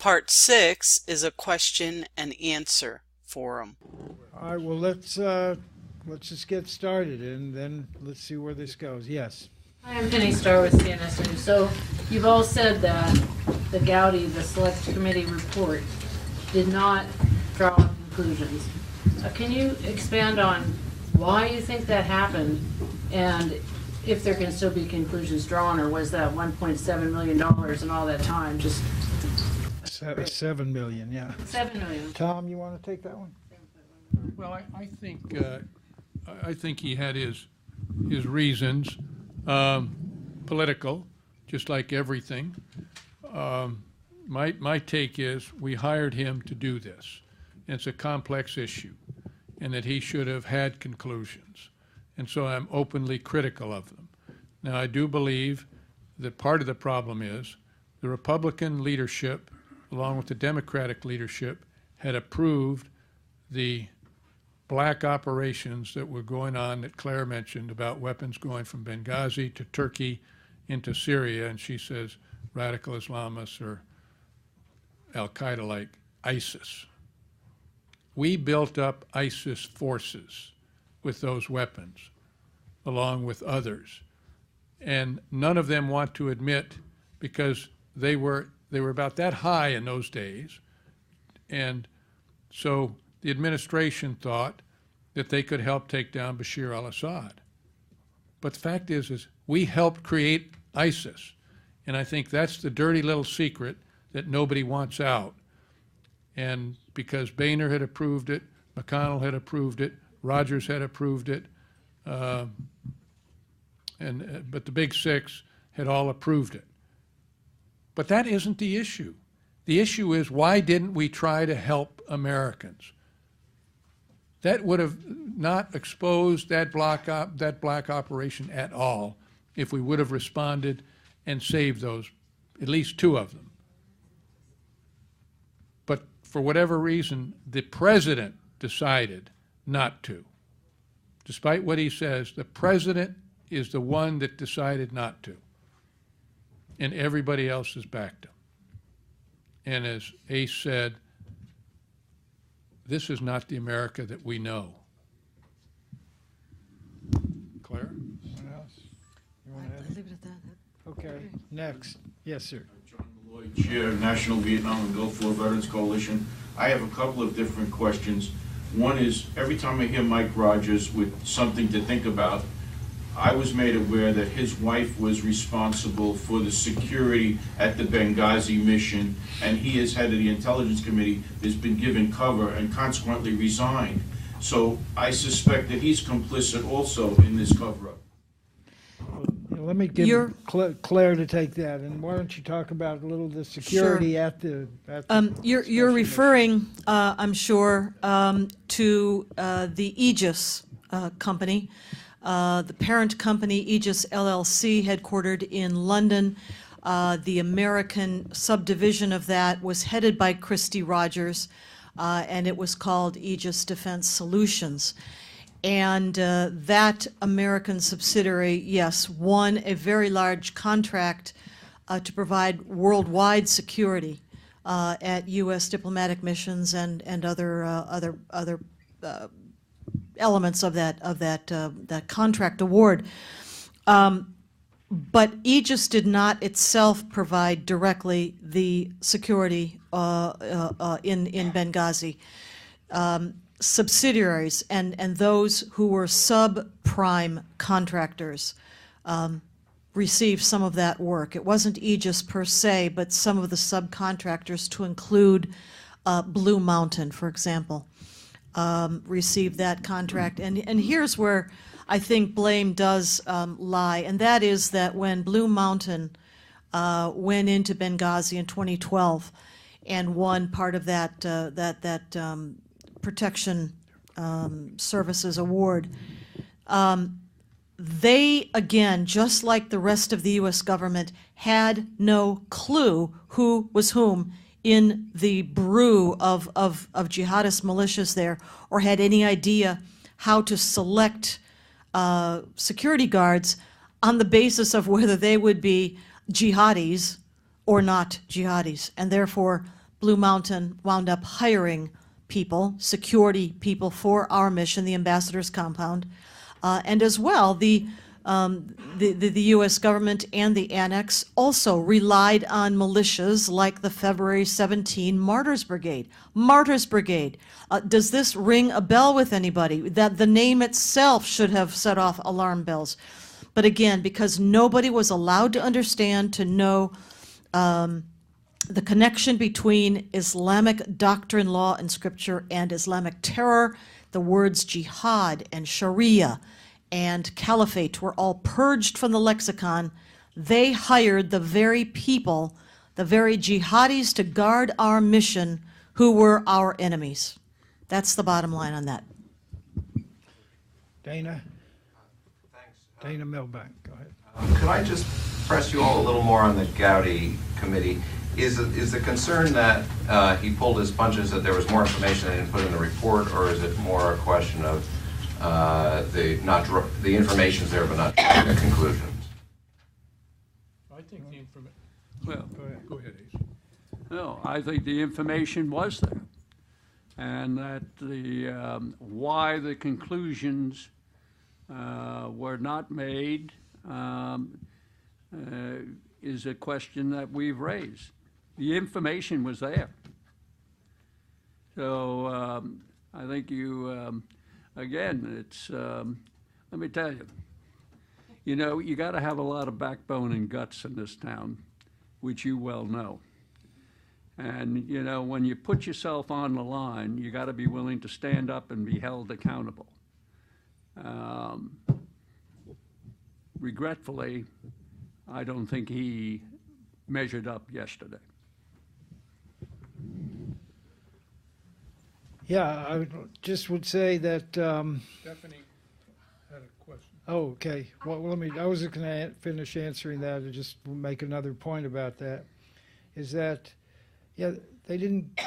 Part 6 is a question and answer forum. All right, well, let's just get started, and then let's see where this goes. Yes. Hi, I'm Penny Starr with CNS News. So you've all said that the Gowdy, the Select Committee report, did not draw conclusions. Can you expand on why you think that happened, and if there can still be conclusions drawn, or was that $1.7 million and all that time just... 7 million, yeah. 7 million. Tom, you want to take that one? Well, I think he had his reasons, political, just like everything. My take is we hired him to do this. It's a complex issue, and that he should have had conclusions. And so I'm openly critical of them. Now, I do believe that part of the problem is the Republican leadership, along with the Democratic leadership, had approved the black operations that were going on that Claire mentioned about weapons going from Benghazi to Turkey into Syria, and she says radical Islamists or Al-Qaeda like ISIS. We built up ISIS forces with those weapons, along with others. And none of them want to admit, because they were about that high in those days. And so the administration thought that they could help take down Bashar al-Assad. But the fact is we helped create ISIS. And I think that's the dirty little secret that nobody wants out. And because Boehner had approved it, McConnell had approved it, Rogers had approved it, but the Big Six had all approved it. But that isn't the issue. The issue is, why didn't we try to help Americans? That would have not exposed that black operation at all if we would have responded and saved those, at least 2 of them. But for whatever reason, the president decided not to. Despite what he says, the president is the one that decided not to. And everybody else has backed him. And as Ace said, this is not the America that we know. Claire? Anyone else? You want to I'll add? leave it at that. Okay, next. Yes, sir. John Malloy, Chair, National Vietnam and Gulf War Veterans Coalition. I have a couple of different questions. One is, every time I hear Mike Rogers with something to think about, I was made aware that his wife was responsible for the security at the Benghazi mission, and he, as head of the Intelligence Committee, has been given cover and consequently resigned. So I suspect that he's complicit also in this cover-up. Let me give Claire to take that, and why don't you talk about a little the security Sure. at the You're special referring, I'm sure, to the Aegis company, the parent company, Aegis LLC, headquartered in London. The American subdivision of that was headed by Christy Rogers, and it was called Aegis Defense Solutions. And that American subsidiary, yes, won a very large contract to provide worldwide security at U.S. diplomatic missions and other elements of that contract award. But Aegis did not itself provide directly the security in Benghazi. Subsidiaries and those who were subprime contractors received some of that work. It wasn't Aegis per se, but some of the subcontractors, to include Blue Mountain, for example, received that contract. And here's where I think blame does lie, and that is that when Blue Mountain went into Benghazi in 2012 and won part of that Protection Services Award, they, again, just like the rest of the U.S. government, had no clue who was whom in the brew of jihadist militias there, or had any idea how to select security guards on the basis of whether they would be jihadis or not jihadis. And therefore, Blue Mountain wound up hiring people, security people for our mission, the ambassador's compound, and as well, the U.S. government and the annex also relied on militias like the February 17 Martyrs Brigade. Martyrs Brigade. Does this ring a bell with anybody? That the name itself should have set off alarm bells. But again, because nobody was allowed to understand, to know the connection between Islamic doctrine, law, and scripture and Islamic terror, the words jihad and sharia and caliphate were all purged from the lexicon. They hired the very people, the very jihadis to guard our mission who were our enemies. That's the bottom line on that. Dana? Thanks. Dana Milbank, go ahead. Could I just press you all a little more on the Gowdy committee? Is the concern that he pulled his punches, that there was more information they didn't put in the report, or is it more a question of the information's there but not the conclusions? I think the information, well, go ahead, Ace. No, I think the information was there, and that the why the conclusions were not made is a question that we've raised. The information was there. So I think you, again, it's, let me tell you, you got to have a lot of backbone and guts in this town, which you well know. And, when you put yourself on the line, you got to be willing to stand up and be held accountable. Regretfully, I don't think he measured up yesterday. Yeah, I just would say that, Stephanie had a question. oh, okay. Well, I was going to finish answering that and just make another point about that, is that, yeah, they didn't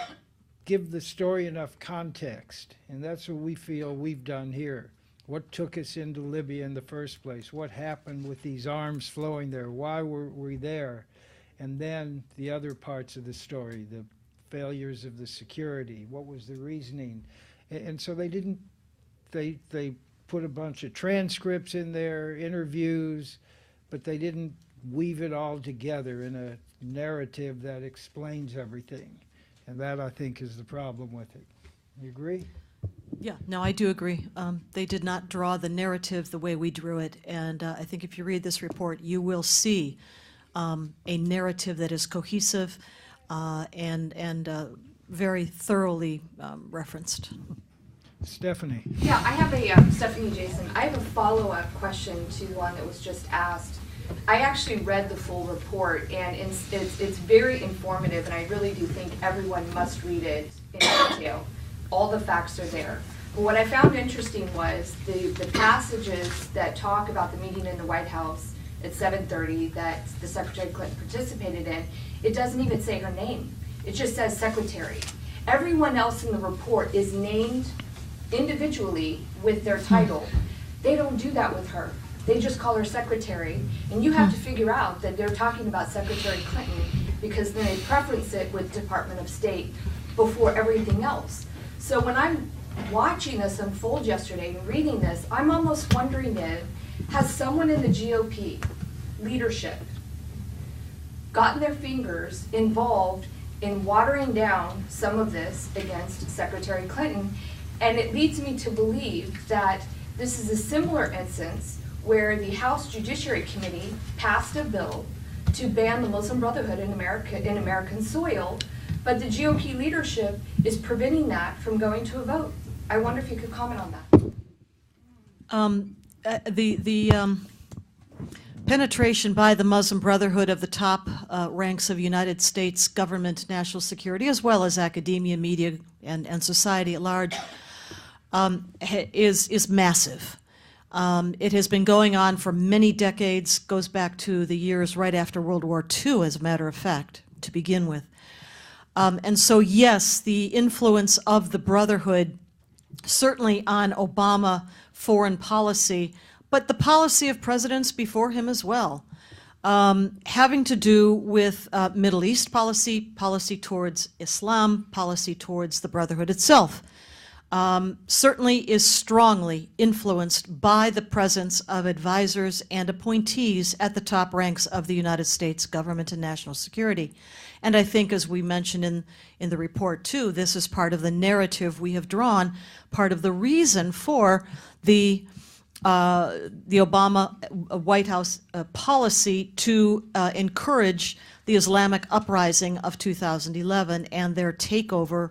give the story enough context, and that's what we feel we've done here. What took us into Libya in the first place? What happened with these arms flowing there? Why were we there? And then the other parts of the story, the failures of the security, what was the reasoning? And so they didn't, they put a bunch of transcripts in there, interviews, but they didn't weave it all together in a narrative that explains everything. And that, I think, is the problem with it. You agree? Yeah, no, I do agree. They did not draw the narrative the way we drew it, and I think if you read this report, you will see a narrative that is cohesive and very thoroughly referenced. Stephanie. Yeah, I have a, Stephanie Jason, I have a follow-up question to one that was just asked. I actually read the full report, and it's very informative, and I really do think everyone must read it in detail. All the facts are there. But what I found interesting was the passages that talk about the meeting in the White House at 7:30 that the Secretary Clinton participated in. It doesn't even say her name. It just says secretary. Everyone else in the report is named individually with their title. They don't do that with her. They just call her secretary, and you have to figure out that they're talking about Secretary Clinton because then they preference it with Department of State before everything else. So when I'm watching this unfold yesterday and reading this, I'm almost wondering if, has someone in the GOP leadership gotten their fingers involved in watering down some of this against Secretary Clinton? And it leads me to believe that this is a similar instance where the House Judiciary Committee passed a bill to ban the Muslim Brotherhood in American soil, but the GOP leadership is preventing that from going to a vote. I wonder if you could comment on that. The penetration by the Muslim Brotherhood of the top ranks of United States government, national security, as well as academia, media, and society at large, is massive. It has been going on for many decades, goes back to the years right after World War II, as a matter of fact, to begin with. And so, yes, the influence of the Brotherhood, certainly on Obama foreign policy, but the policy of presidents before him as well. having to do with Middle East policy, policy towards Islam, policy towards the Brotherhood itself. Certainly is strongly influenced by the presence of advisors and appointees at the top ranks of the United States government and national security. And I think, as we mentioned in the report too, this is part of the narrative we have drawn, part of the reason for the Obama White House policy to encourage the Islamic uprising of 2011 and their takeover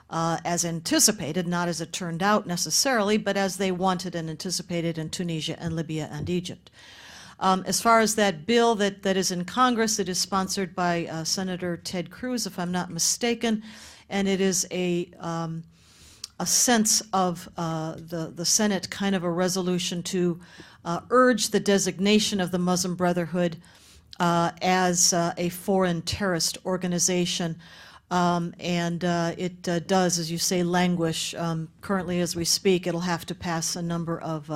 as anticipated, not as it turned out necessarily, but as they wanted and anticipated in Tunisia and Libya and Egypt. As far as that bill that is in Congress, it is sponsored by Senator Ted Cruz, if I'm not mistaken, and it is a sense of the Senate kind of a resolution to urge the designation of the Muslim Brotherhood as a foreign terrorist organization. It does, as you say, languish. Currently, as we speak, it'll have to pass a number of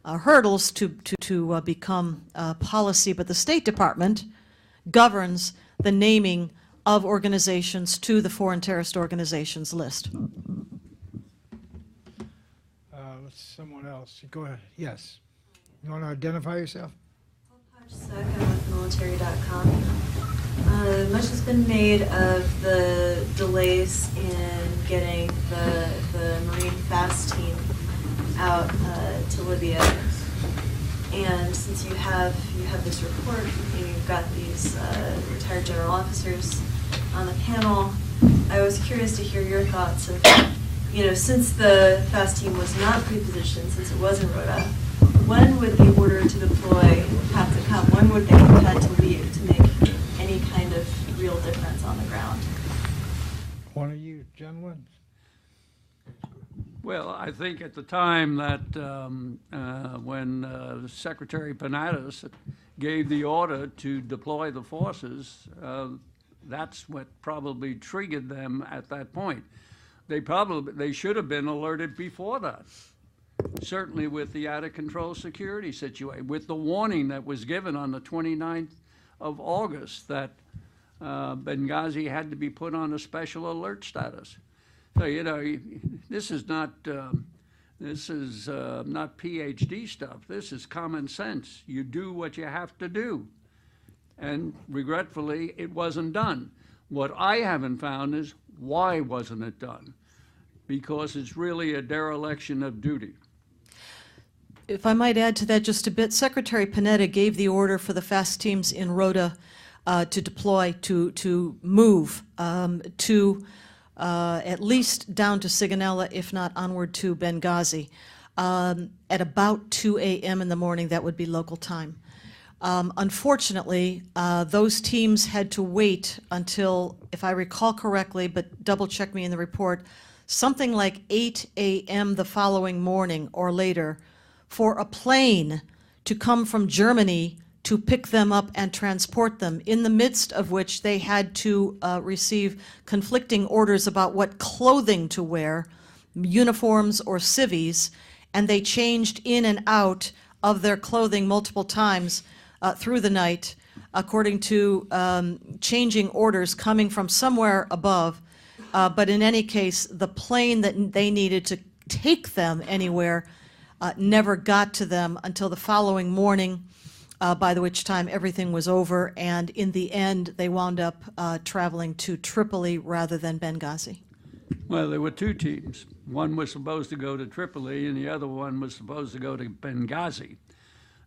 hurdles to become policy, but the State Department governs the naming of organizations to the foreign terrorist organizations list. Someone else. Go ahead. Yes. You want to identify yourself? I'm with military.com. Much has been made of the delays in getting the Marine FAST team out to Libya. And since you have this report, you've got these retired general officers on the panel, I was curious to hear your thoughts of, since the FAST team was not pre-positioned, since it was in Rota, when would the order to deploy have to come? When would they have had to leave to make any kind of real difference on the ground? One of you gentlemen? Well, I think at the time that when Secretary Panatas gave the order to deploy the forces, that's what probably triggered them at that point. They should have been alerted before that. Certainly with the out-of-control security situation, with the warning that was given on the 29th of August that Benghazi had to be put on a special alert status. So, this is not PhD stuff. This is common sense. You do what you have to do. And regretfully, it wasn't done. What I haven't found is why wasn't it done? Because it's really a dereliction of duty. If I might add to that just a bit, Secretary Panetta gave the order for the FAST teams in Rota to deploy, to move to at least down to Sigonella, if not onward to Benghazi, at about 2 a.m. in the morning. That would be local time. Unfortunately, those teams had to wait until, if I recall correctly, but double check me in the report, something like 8 a.m. the following morning or later for a plane to come from Germany to pick them up and transport them, in the midst of which they had to receive conflicting orders about what clothing to wear, uniforms or civies, and they changed in and out of their clothing multiple times through the night, according to changing orders coming from somewhere above. But in any case, the plane that they needed to take them anywhere never got to them until the following morning, by which time everything was over, and in the end they wound up traveling to Tripoli rather than Benghazi. Well, there were two teams. One was supposed to go to Tripoli and the other one was supposed to go to Benghazi.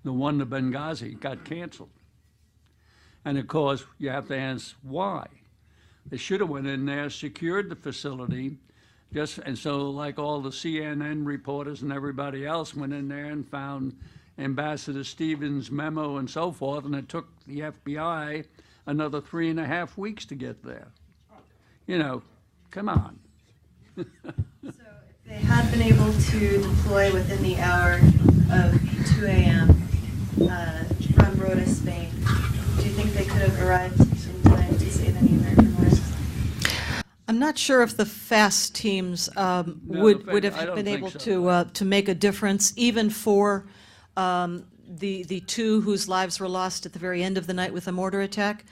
The one to Benghazi got canceled. And of course, you have to ask why. They should have went in there, secured the facility, and so like all the CNN reporters and everybody else went in there and found Ambassador Stevens' memo and so forth, and it took the FBI another 3.5 weeks to get there. Come on. So if they had been able to deploy within the hour of 2 a.m. From Rota, Spain, do you think they could have arrived in time to save any American lives? I'm not sure if the FAST teams would have been able so. to make a difference, even for the two whose lives were lost at the very end of the night with a mortar attack.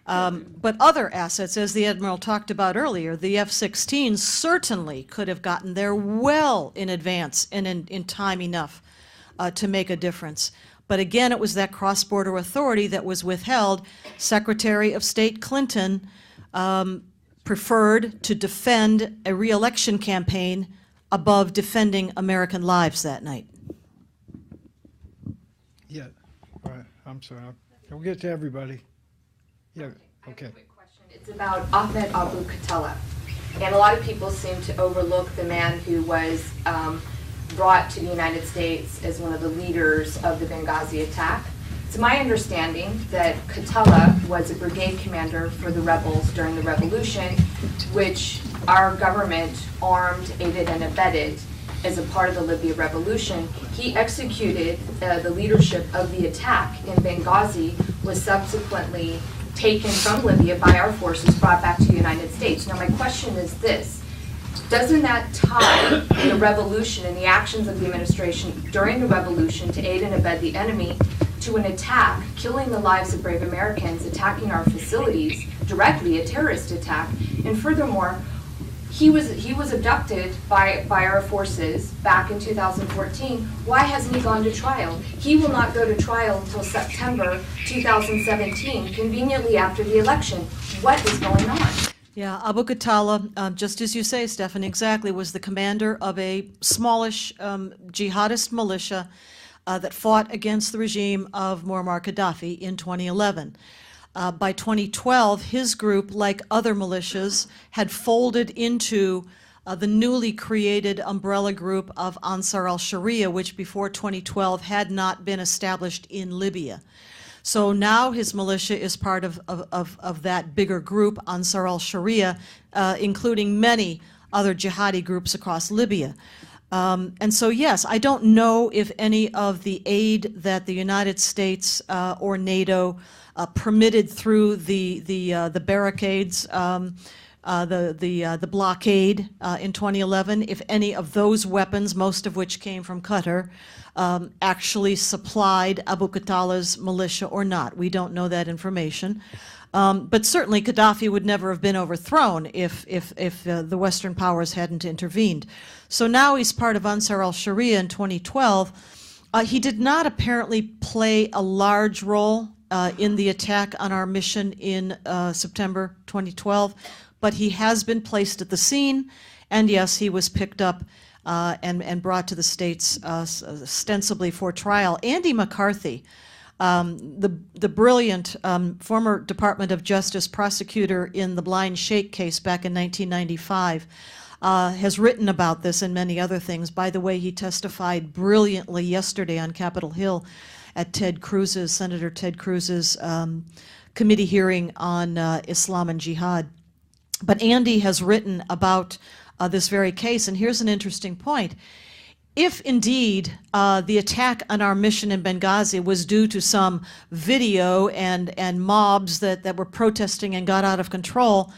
But other assets, as the Admiral talked about earlier, the F-16 certainly could have gotten there well in advance and in time enough to make a difference. But again, it was that cross-border authority that was withheld. Secretary of State Clinton preferred to defend a re-election campaign above defending American lives that night. Yeah, all right, I'm sorry. We'll get to everybody. Yeah, okay. Quick question. It's about Ahmed Abu Khatala. And a lot of people seem to overlook the man who was brought to the United States as one of the leaders of the Benghazi attack. It's my understanding that Khatala was a brigade commander for the rebels during the revolution, which our government armed, aided, and abetted as a part of the Libya revolution. He executed the leadership of the attack in Benghazi, was subsequently taken from Libya by our forces, brought back to the United States. Now my question is this: doesn't that tie the revolution and the actions of the administration during the revolution to aid and abet the enemy to an attack, killing the lives of brave Americans, attacking our facilities directly, a terrorist attack? And furthermore, he was abducted by our forces back in 2014. Why hasn't he gone to trial? He will not go to trial until September 2017, conveniently after the election. What is going on? Yeah, Abu Khatala, just as you say, Stefan, exactly, was the commander of a smallish jihadist militia that fought against the regime of Muammar Gaddafi in 2011. By 2012, his group, like other militias, had folded into the newly created umbrella group of Ansar al-Sharia, which before 2012 had not been established in Libya. So now his militia is part of that bigger group, Ansar al-Sharia, including many other jihadi groups across Libya. And so, yes, I don't know if any of the aid that the United States or NATO permitted through the barricades, the blockade in 2011, if any of those weapons, most of which came from Qatar, actually supplied Abu Khatala's militia or not. We don't know that information. But certainly Gaddafi would never have been overthrown if the Western powers hadn't intervened. So now he's part of Ansar al-Sharia in 2012. He did not apparently play a large role in the attack on our mission in September 2012, but he has been placed at the scene, and yes, he was picked up and brought to the States ostensibly for trial. Andy McCarthy, the brilliant former Department of Justice prosecutor in the Blind Sheikh case back in 1995, has written about this and many other things. By the way, he testified brilliantly yesterday on Capitol Hill at Senator Ted Cruz's committee hearing on Islam and Jihad. But Andy has written about this very case, and here's an interesting point. If indeed the attack on our mission in Benghazi was due to some video and mobs that were protesting and got out of control,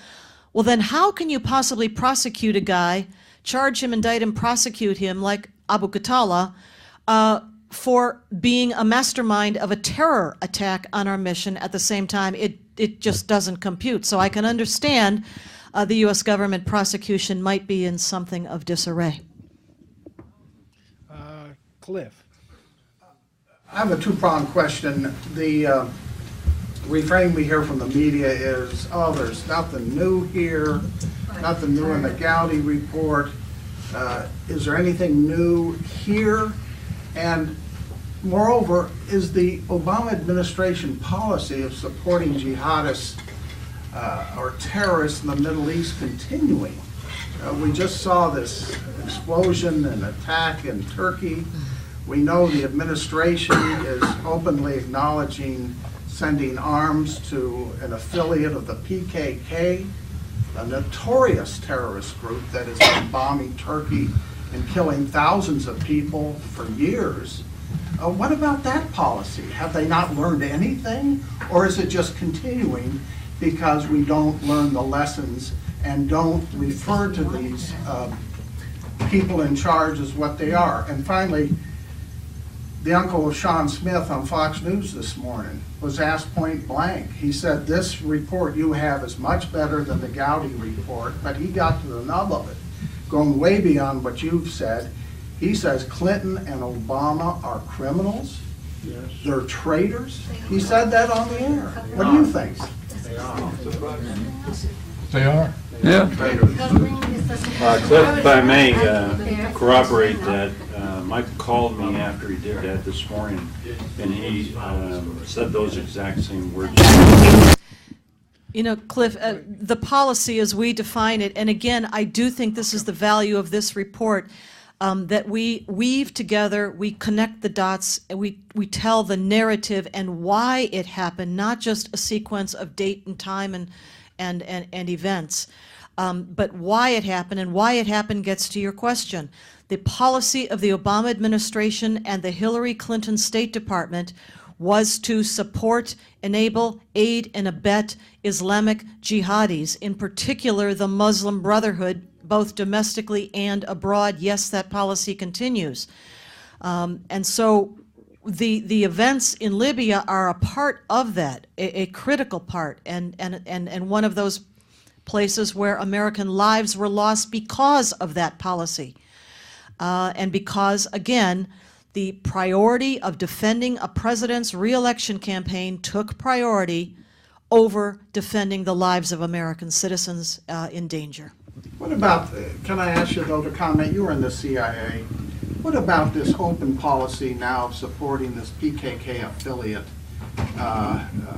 well then how can you possibly prosecute a guy, charge him, indict him, prosecute him like Abu Khatala for being a mastermind of a terror attack on our mission at the same time? It just doesn't compute. So I can understand the U.S. government prosecution might be in something of disarray. Cliff. I have a two-pronged question. The refrain we hear from the media is, oh, there's nothing new here, nothing new in the Gowdy report. Is there anything new here? And moreover, is the Obama administration policy of supporting jihadists or terrorists in the Middle East continuing? We just saw this explosion and attack in Turkey. We know the administration is openly acknowledging sending arms to an affiliate of the PKK, a notorious terrorist group that has been bombing Turkey and killing thousands of people for years. What about that policy? Have they not learned anything? Or is it just continuing because we don't learn the lessons and don't refer to these people in charge as what they are? And finally, the uncle of Sean Smith on Fox News this morning was asked point blank. He said, this report you have is much better than the Gowdy report, but he got to the nub of it, going way beyond what you've said. He says Clinton and Obama are criminals. Yes. They're traitors. He said that on the air. What do you think? They are. They are. Yeah. Cliff, if I may corroborate that, Mike called me after he did that this morning, and he said those exact same words. You know, Cliff, the policy as we define it, and again, I do think this is the value of this report, that we weave together, we connect the dots, and we tell the narrative and why it happened, not just a sequence of date and time and events, but why it happened, and why it happened gets to your question. The policy of the Obama administration and the Hillary Clinton State Department was to support, enable, aid, and abet Islamic jihadis, in particular the Muslim Brotherhood, both domestically and abroad. Yes, that policy continues. And so the events in Libya are a part of that, a critical part, and one of those places where American lives were lost because of that policy. And because, again, the priority of defending a president's re-election campaign took priority over defending the lives of American citizens in danger. What about, can I ask you though to comment, you were in the CIA. What about this open policy now of supporting this PKK affiliate,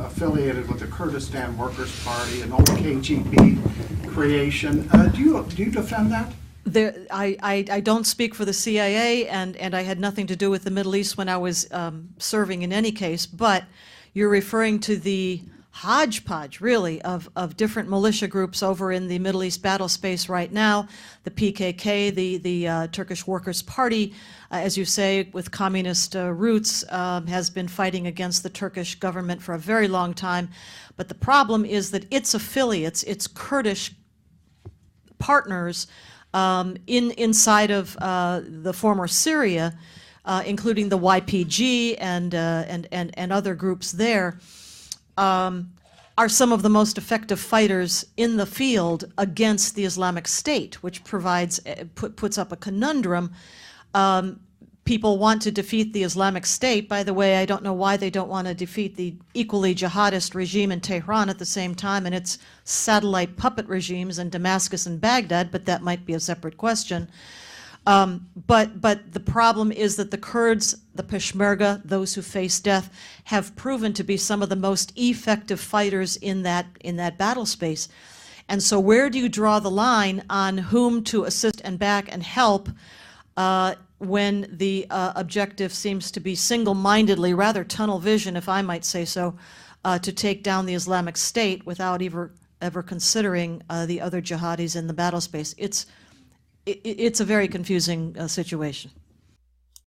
affiliated with the Kurdistan Workers' Party, an old KGB creation? Do you defend that? I don't speak for the CIA, and I had nothing to do with the Middle East when I was serving in any case, but you're referring to the hodgepodge, really, of different militia groups over in the Middle East battle space right now. The PKK, the Turkish Workers' Party, as you say, with communist roots, has been fighting against the Turkish government for a very long time. But the problem is that its affiliates, its Kurdish partners, inside of the former Syria, including the YPG and other groups there, are some of the most effective fighters in the field against the Islamic State, which provides puts up a conundrum. People want to defeat the Islamic State. By the way, I don't know why they don't want to defeat the equally jihadist regime in Tehran at the same time, and its satellite puppet regimes in Damascus and Baghdad, but that might be a separate question. But the problem is that the Kurds, the Peshmerga, those who face death, have proven to be some of the most effective fighters in that battle space. And so where do you draw the line on whom to assist and back and help when the objective seems to be single-mindedly, rather tunnel vision, if I might say so, to take down the Islamic State without ever considering the other jihadis in the battle space? It's a very confusing situation.